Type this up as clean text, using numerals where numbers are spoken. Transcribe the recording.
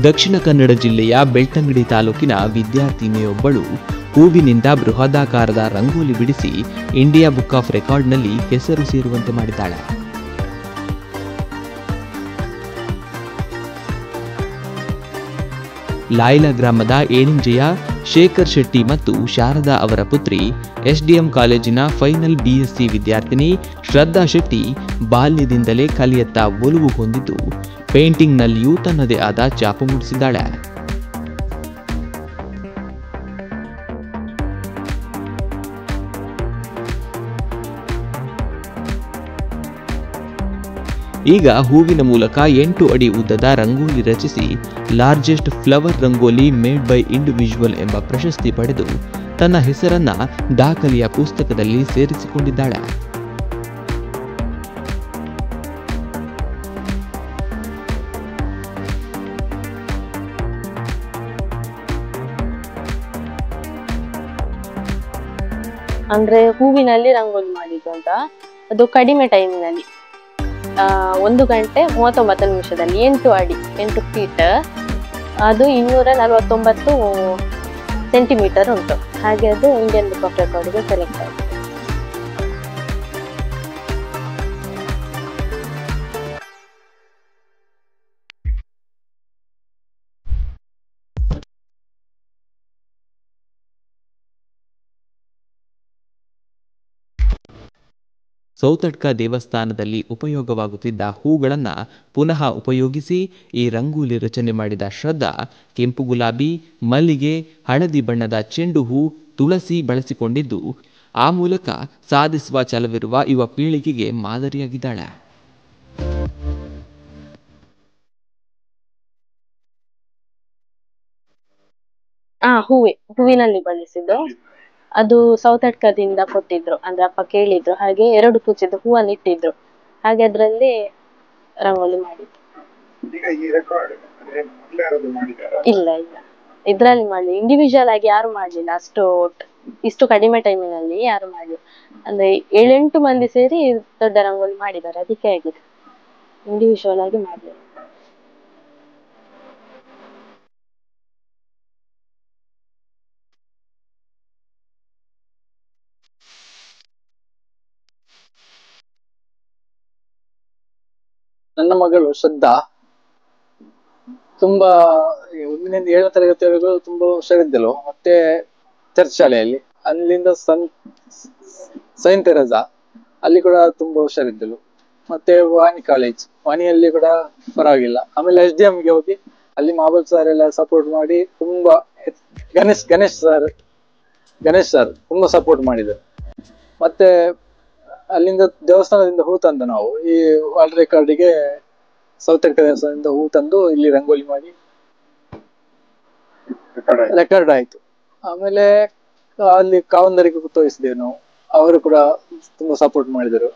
ದಕ್ಷಿಣ ಕನ್ನಡ ಜಿಲ್ಲೆಯ ಬೆಳ್ತಂಗಡಿ ತಾಲೂಕಿನ ವಿದ್ಯಾರ್ಥಿನಿಯೊಬ್ಬಳು ಹೂವಿನಿಂದ ಬೃಹದಾಕಾರದ ರಂಗೋಲಿ ಬಿಡಿಸಿ ಇಂಡಿಯಾ ಬುಕ್ ಆಫ್ ರೆಕಾರ್ಡ್ನಲ್ಲಿ ಹೆಸರು ಸೇರುವಂತೆ ಮಾಡಿದ್ದಾಳೆ. ಲಾಯ್ಲಾ ಗ್ರಾಮದ ಏಣಿಂಜೆಯ ಶೇಖರ್ ಶೆಟ್ಟಿ ಮತ್ತು ಶಾರದಾ ಅವರ ಪುತ್ರಿ ಎಸ್ಡಿಎಂ ಕಾಲೇಜಿನ ಫೈನಲ್ ಬಿಎಸ್ಸಿ ವಿದ್ಯಾರ್ಥಿನಿ ಶ್ರದ್ಧಾ ಶೆಟ್ಟಿ ಬಾಲ್ಯದಿಂದಲೇ ಕಲೆಯತ್ತ ಒಲವು ಹೊಂದಿದ್ದು ಪೇಂಟಿಂಗ್ನಲ್ಲಿಯೂ ತನ್ನದೇ ಆದ ಛಾಪು ಮೂಡಿಸಿದ್ದಾಳೆ. ಈಗ ಹೂವಿನ ಮೂಲಕ 8 ಅಡಿ ಉದ್ದದ ರಂಗೋಲಿ ರಚಿಸಿ largest flower rangoli made by individual ಎಂಬ ಪ್ರಶಸ್ತಿ ಪಡೆದು ತನ್ನ ಹೆಸರನ್ನ ದಾಖಲೆಯ ಪುಸ್ತಕದಲ್ಲಿ ಸೇರಿಸಿಕೊಂಡಿದ್ದಾಳೆ. ಅಂದ್ರೆ ಹೂವಿನಲ್ಲಿ ರಂಗೋಲಿ ಮಾಡಿದ್ದು ಅಂತ, ಅದು ಕಡಿಮೆ ಟೈಮಿನಲ್ಲಿ 1 ಗಂಟೆ 39 ನಿಮಿಷದಲ್ಲಿ 8 ಅಡಿ 8 ಫೀಟ್, ಅದು 249 ಸೆಂಟಿಮೀಟರ್ ಉಂಟು. ಹಾಗೆ ಅದು ಇಂಡಿಯನ್ ಬುಕ್ ಆಫ್ ರೆಕಾರ್ಡ್ಗೆ ಸೆಲೆಕ್ಟ್ ಆಗಿದೆ. ಸೌತಡ್ಕ ದೇವಸ್ಥಾನದಲ್ಲಿ ಉಪಯೋಗವಾಗುತ್ತಿದ್ದ ಹೂಗಳನ್ನು ಪುನಃ ಉಪಯೋಗಿಸಿ ಈ ರಂಗೋಲಿ ರಚನೆ ಮಾಡಿದ ಶ್ರದ್ಧಾ ಕೆಂಪು ಗುಲಾಬಿ, ಮಲ್ಲಿಗೆ, ಹಳದಿ ಬಣ್ಣದ ಚೆಂಡು ಹೂ, ತುಳಸಿ ಬಳಸಿಕೊಂಡಿದ್ದು ಆ ಮೂಲಕ ಸಾಧಿಸುವ ಛಲವಿರುವ ಯುವ ಪೀಳಿಗೆಗೆ ಮಾದರಿಯಾಗಿದ್ದಾಳೆ. ಹೂವಿನಲ್ಲಿ ಬಳಸಿದ್ದು ಅದು ಸೌತಡ್ಕದಿಂದ ಕೊಟ್ಟಿದ್ರು, ಅಂದ್ರೆ ಅಪ್ಪ ಕೇಳಿದ್ರು. ಹಾಗೆ 2 ಕುಚ್ಚಿದ ಹೂವನ್ನು ಇಟ್ಟಿದ್ರು, ಹಾಗೆ ಅದ್ರಲ್ಲಿ ರಂಗೋಲಿ ಮಾಡಿದ್ರು. ಇಲ್ಲ ಇದ್ರಲ್ಲಿ ಮಾಡ್ಲಿ, ಇಂಡಿವಿಜುವಲ್ ಆಗಿ ಯಾರು ಮಾಡ್ಲಿಲ್ಲ. ಇಷ್ಟು ಕಡಿಮೆ ಟೈಮಿನಲ್ಲಿ ಯಾರು ಮಾಡ್ಲಿಲ್ಲ. ಅಂದ್ರೆ 7-8 ಮಂದಿ ಸೇರಿ ದೊಡ್ಡ ರಂಗೋಲಿ ಮಾಡಿದ್ದಾರೆ, ಅದಕ್ಕೆ ಆಗಿದೆ. ಇಂಡಿವಿಜುವಲ್ ಆಗಿ ಮಾಡ್ಲಿಲ್ಲ. ನನ್ನ ಮಗಳು ಶ್ರದ್ಧಾ ತುಂಬಾ 1ರಿಂದ 7ನೇ ತರಗತಿವರೆಗೂ ತುಂಬಾ ಹುಷಾರಿದ್ದಳು. ಮತ್ತೆ ಚರ್ಚ್ ಶಾಲೆಯಲ್ಲಿ, ಅಲ್ಲಿಂದ ಸೈಂಟ್ ತೆರೇಸಾ ಅಲ್ಲಿ ಕೂಡ ತುಂಬಾ ಹುಷಾರಿದ್ದಳು. ಮತ್ತೆ ವಾಣಿ ಕಾಲೇಜ್, ವಾಣಿಯಲ್ಲಿ ಕೂಡ ಪರವಾಗಿಲ್ಲ. ಆಮೇಲೆ SDMಗೆ ಹೋಗಿ ಅಲ್ಲಿ ಮಾಬಲ್ ಸರ್ ಎಲ್ಲ ಸಪೋರ್ಟ್ ಮಾಡಿ ತುಂಬಾ, ಗಣೇಶ್ ಸರ್ ತುಂಬಾ ಸಪೋರ್ಟ್ ಮಾಡಿದರು. ಮತ್ತೆ ಅಲ್ಲಿಂದ ದೇವಸ್ಥಾನದಿಂದ ಹೂ ತಂದು ನಾವು ಈ ವರ್ಲ್ಡ್ ರೆಕಾರ್ಡಿಗೆ ಸೌತಡ್ಕ ದೇವಸ್ಥಾನದಿಂದ ಹೂ ತಂದು ಇಲ್ಲಿ ರಂಗೋಲಿ ಮಾಡಿ ರೆಕಾರ್ಡ್ ಆಯ್ತು. ಆಮೇಲೆ ಅಲ್ಲಿ ಕಾವಂದರಿಗೆ ತೋರಿಸಿದೆವು ನಾವು, ಅವರು ಕೂಡ ತುಂಬಾ ಸಪೋರ್ಟ್ ಮಾಡಿದರು.